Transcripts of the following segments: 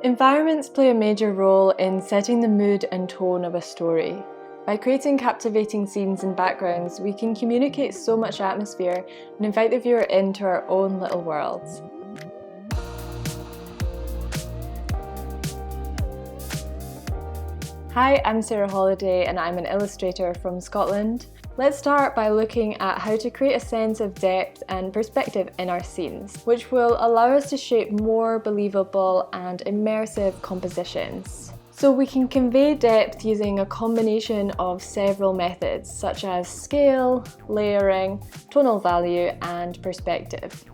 Environments play a major role in setting the mood and tone of a story. By creating captivating scenes and backgrounds, we can communicate so much atmosphere and invite the viewer into our own little worlds. Hi, I'm Sarah Holliday and I'm an illustrator from Scotland. Let's start by looking at how to create a sense of depth and perspective in our scenes, which will allow us to shape more believable and immersive compositions. So we can convey depth using a combination of several methods, such as scale, layering, tonal value, and perspective.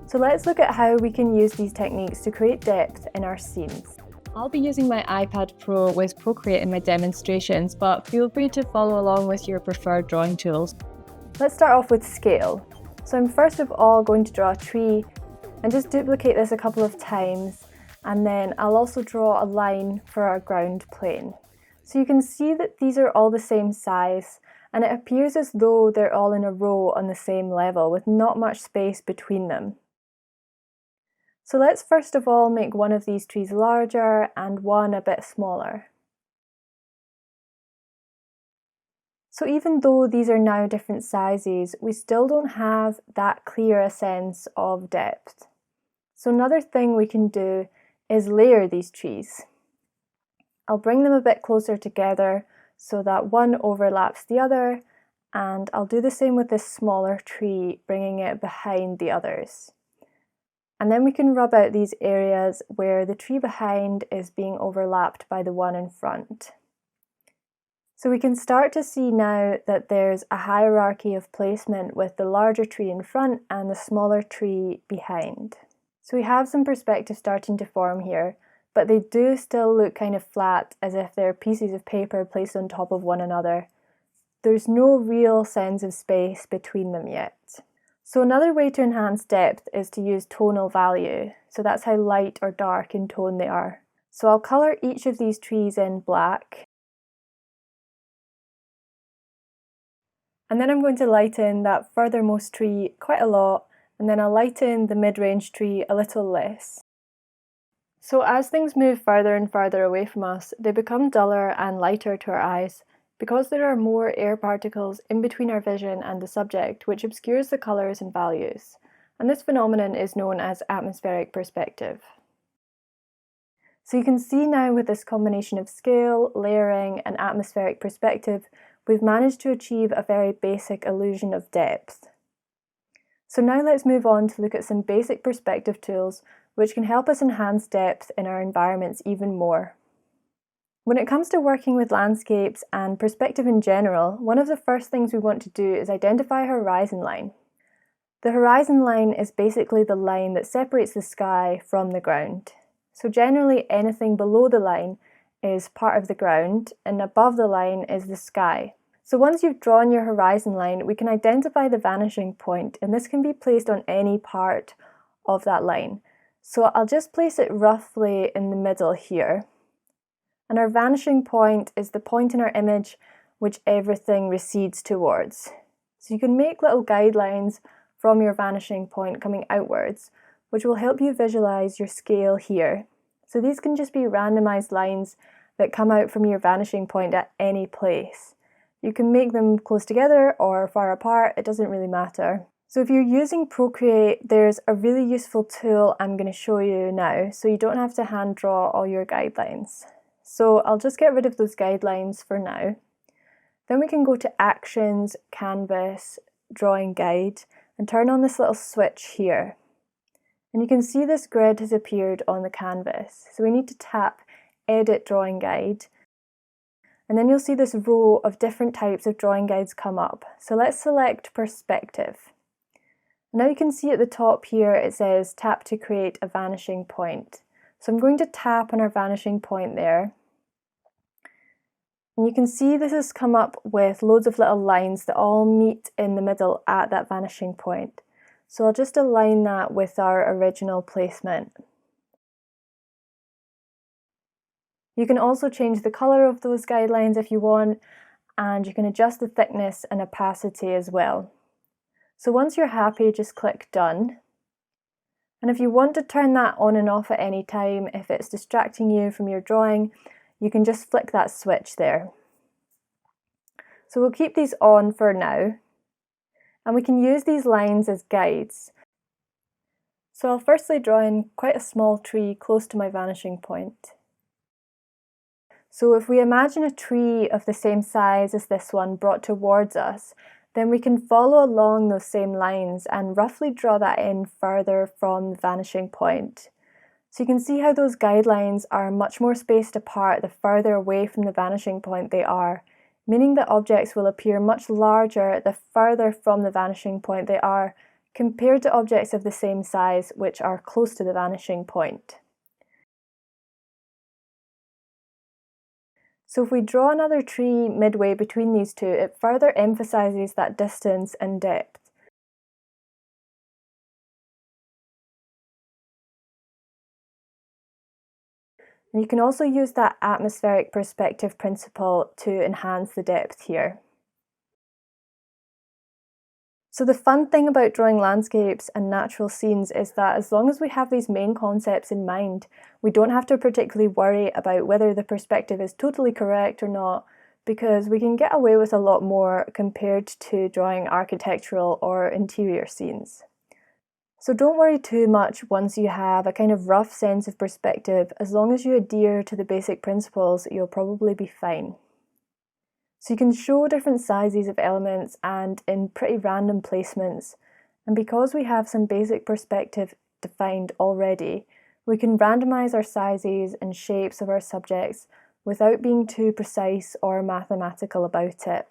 So let's look at how we can use these techniques to create depth in our scenes. I'll be using my iPad Pro with Procreate in my demonstrations, but feel free to follow along with your preferred drawing tools. Let's start off with scale. So I'm first of all going to draw a tree and just duplicate this a couple of times, and then I'll also draw a line for our ground plane. So you can see that these are all the same size, and it appears as though they're all in a row on the same level with not much space between them. So let's first of all make one of these trees larger and one a bit smaller. So even though these are now different sizes, we still don't have that clear a sense of depth. So another thing we can do is layer these trees. I'll bring them a bit closer together so that one overlaps the other, and I'll do the same with this smaller tree, bringing it behind the others. And then we can rub out these areas where the tree behind is being overlapped by the one in front. So we can start to see now that there's a hierarchy of placement with the larger tree in front and the smaller tree behind. So we have some perspective starting to form here, but they do still look kind of flat, as if they're pieces of paper placed on top of one another. There's no real sense of space between them yet. So another way to enhance depth is to use tonal value. So that's how light or dark in tone they are. So I'll colour each of these trees in black. And then I'm going to lighten that furthermost tree quite a lot, and then I'll lighten the mid-range tree a little less. So as things move further and further away from us, they become duller and lighter to our eyes, because there are more air particles in between our vision and the subject, which obscures the colours and values. And this phenomenon is known as atmospheric perspective. So you can see now with this combination of scale, layering, and atmospheric perspective, we've managed to achieve a very basic illusion of depth. So now let's move on to look at some basic perspective tools which can help us enhance depth in our environments even more. When it comes to working with landscapes and perspective in general, one of the first things we want to do is identify a horizon line. The horizon line is basically the line that separates the sky from the ground. So generally anything below the line is part of the ground, and above the line is the sky. So once you've drawn your horizon line, we can identify the vanishing point, and this can be placed on any part of that line. So I'll just place it roughly in the middle here. And our vanishing point is the point in our image which everything recedes towards. So you can make little guidelines from your vanishing point coming outwards, which will help you visualize your scale here. So these can just be randomized lines that come out from your vanishing point at any place. You can make them close together or far apart, it doesn't really matter. So if you're using Procreate, there's a really useful tool I'm going to show you now, so you don't have to hand draw all your guidelines. So I'll just get rid of those guidelines for now. Then we can go to Actions, Canvas, Drawing Guide, and turn on this little switch here. And you can see this grid has appeared on the canvas. So we need to tap Edit Drawing Guide. And then you'll see this row of different types of drawing guides come up. So let's select Perspective. Now you can see at the top here it says Tap to create a vanishing point. So I'm going to tap on our vanishing point there. And you can see this has come up with loads of little lines that all meet in the middle at that vanishing point. So I'll just align that with our original placement. You can also change the colour of those guidelines if you want, and you can adjust the thickness and opacity as well. So once you're happy, just click Done. And if you want to turn that on and off at any time, if it's distracting you from your drawing, you can just flick that switch there. So we'll keep these on for now, and we can use these lines as guides. So I'll firstly draw in quite a small tree close to my vanishing point. So if we imagine a tree of the same size as this one brought towards us, then we can follow along those same lines and roughly draw that in further from the vanishing point. So you can see how those guidelines are much more spaced apart the further away from the vanishing point they are, meaning that objects will appear much larger the further from the vanishing point they are, compared to objects of the same size which are close to the vanishing point. So if we draw another tree midway between these two, it further emphasises that distance and depth. And you can also use that atmospheric perspective principle to enhance the depth here. So the fun thing about drawing landscapes and natural scenes is that as long as we have these main concepts in mind, we don't have to particularly worry about whether the perspective is totally correct or not, because we can get away with a lot more compared to drawing architectural or interior scenes. So don't worry too much once you have a kind of rough sense of perspective. As long as you adhere to the basic principles, you'll probably be fine. So you can show different sizes of elements and in pretty random placements. And because we have some basic perspective defined already, we can randomize our sizes and shapes of our subjects without being too precise or mathematical about it.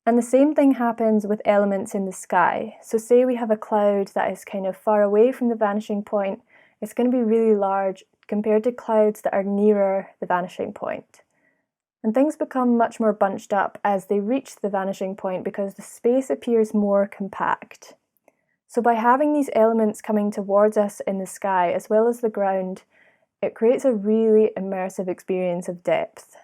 And the same thing happens with elements in the sky. So say we have a cloud that is kind of far away from the vanishing point, it's going to be really large compared to clouds that are nearer the vanishing point. And things become much more bunched up as they reach the vanishing point because the space appears more compact. So by having these elements coming towards us in the sky as well as the ground, it creates a really immersive experience of depth.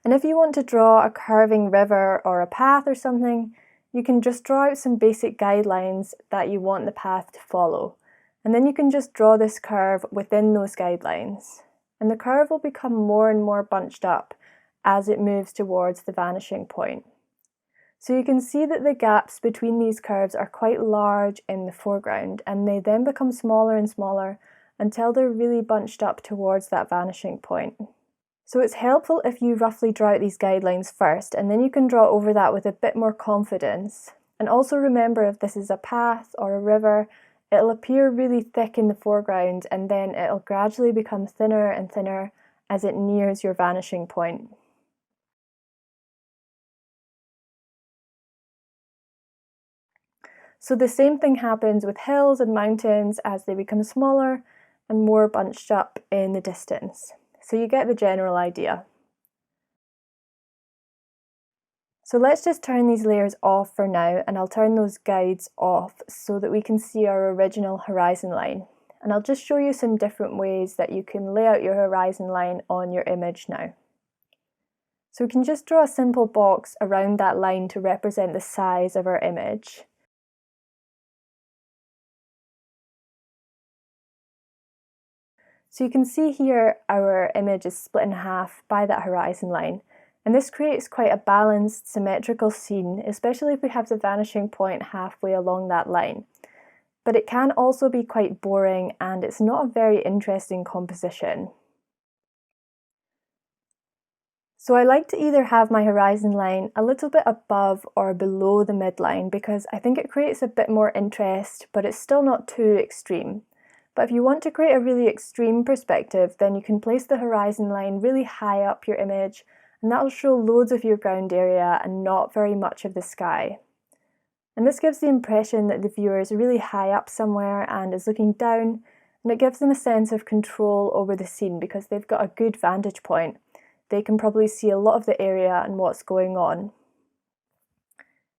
And if you want to draw a curving river or a path or something, you can just draw out some basic guidelines that you want the path to follow. And then you can just draw this curve within those guidelines. And the curve will become more and more bunched up as it moves towards the vanishing point. So you can see that the gaps between these curves are quite large in the foreground, and they then become smaller and smaller until they're really bunched up towards that vanishing point. So it's helpful if you roughly draw out these guidelines first, and then you can draw over that with a bit more confidence. And also remember, if this is a path or a river, it'll appear really thick in the foreground and then it'll gradually become thinner and thinner as it nears your vanishing point. So the same thing happens with hills and mountains as they become smaller and more bunched up in the distance. So you get the general idea. So let's just turn these layers off for now, and I'll turn those guides off so that we can see our original horizon line. And I'll just show you some different ways that you can lay out your horizon line on your image now. So we can just draw a simple box around that line to represent the size of our image. So you can see here our image is split in half by that horizon line. And this creates quite a balanced, symmetrical scene, especially if we have the vanishing point halfway along that line. But it can also be quite boring and it's not a very interesting composition. So I like to either have my horizon line a little bit above or below the midline because I think it creates a bit more interest, but it's still not too extreme. But if you want to create a really extreme perspective, then you can place the horizon line really high up your image, and that'll show loads of your ground area and not very much of the sky. And this gives the impression that the viewer is really high up somewhere and is looking down, and it gives them a sense of control over the scene because they've got a good vantage point. They can probably see a lot of the area and what's going on.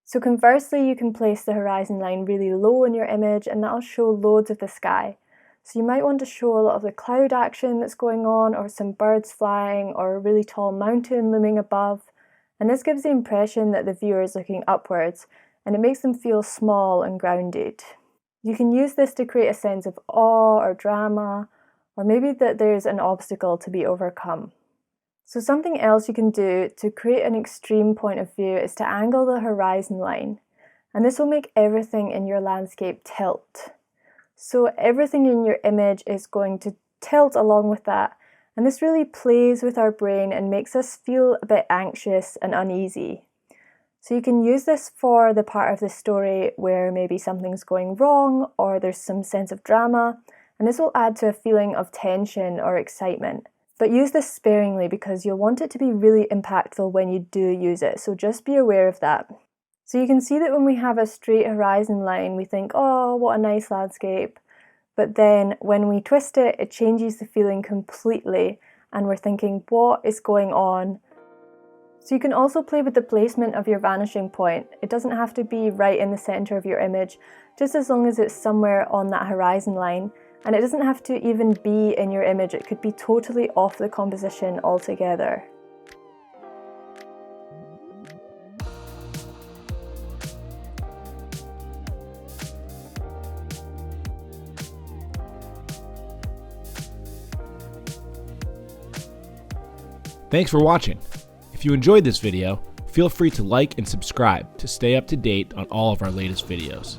So conversely, you can place the horizon line really low in your image and that'll show loads of the sky. So you might want to show a lot of the cloud action that's going on, or some birds flying, or a really tall mountain looming above. And this gives the impression that the viewer is looking upwards, and it makes them feel small and grounded. You can use this to create a sense of awe or drama, or maybe that there's an obstacle to be overcome. So something else you can do to create an extreme point of view is to angle the horizon line, and this will make everything in your landscape tilt. So everything in your image is going to tilt along with that, and this really plays with our brain and makes us feel a bit anxious and uneasy. So you can use this for the part of the story where maybe something's going wrong or there's some sense of drama, and this will add to a feeling of tension or excitement. But use this sparingly because you'll want it to be really impactful when you do use it, so just be aware of that. So you can see that when we have a straight horizon line, we think, oh, what a nice landscape. But then when we twist it, it changes the feeling completely, and we're thinking, what is going on? So you can also play with the placement of your vanishing point. It doesn't have to be right in the center of your image, just as long as it's somewhere on that horizon line. And it doesn't have to even be in your image, it could be totally off the composition altogether. Thanks for watching. If you enjoyed this video, feel free to like and subscribe to stay up to date on all of our latest videos.